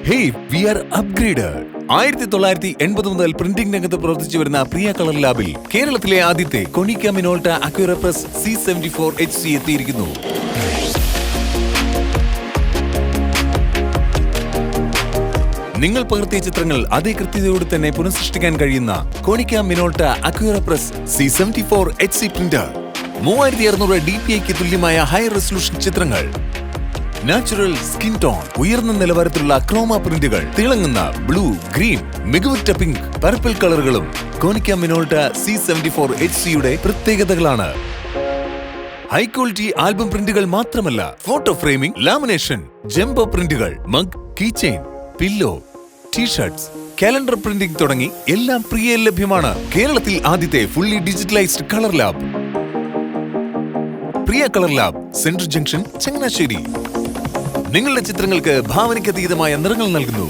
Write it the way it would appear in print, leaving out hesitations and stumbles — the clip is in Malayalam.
Hey, we are upgraded. 1980 മുതൽ പ്രിന്റിംഗ് രംഗത്ത് പ്രവർത്തിച്ചു വരുന്ന പ്രിയ കളർ ലാബിൽ കേരളത്തിലെ ആദ്യത്തെ Konica Minolta Accurio Press C74 HC എത്തിയിരിക്കുന്നു. നിങ്ങൾ പകർത്തിയ ചിത്രങ്ങൾ അതേ കൃത്യതയോടെ തന്നെ പുനഃസൃഷ്ടിക്കാൻ കഴിയുന്ന Konica Minolta Accurio Press C74 HC printer 3600 DPIക്ക് തുല്യമായ ഹൈ റെസൊല്യൂഷൻ ചിത്രങ്ങൾ, നാച്ചുറൽ സ്കിൻ ടോൺ, ഉയർന്ന നിലവാരത്തിലുള്ള ക്രോമ പ്രിന്റുകൾ, തിളങ്ങുന്ന ബ്ലൂ, ഗ്രീൻ, മികവുറ്റ പിങ്ക്, പർപ്പിൾ കളറുകളും കൊണിക്ക മിനോൾട്ട C74 HCയുടെ പ്രത്യേകതകളാണ്. ഹൈ ക്വാളിറ്റി ആൽബം പ്രിന്റുകൾ മാത്രമല്ല, ഫോട്ടോ ഫ്രെയിമിംഗ്, ലാമിനേഷൻ, ജംബോ പ്രിന്റുകൾ, mug, key chain, pillow, t-shirts, calendar printing തുടങ്ങി എല്ലാം പ്രിയയിൽ ലഭ്യമാണ്. കേരളത്തിൽ ആദ്യത്തെ fully digitalized colour lab Priya colour lab, central junction, Changanassery. നിങ്ങളുടെ ചിത്രങ്ങൾക്ക് ഭാവനയ്ക്കതീതമായ നിറങ്ങൾ നൽകുന്നു.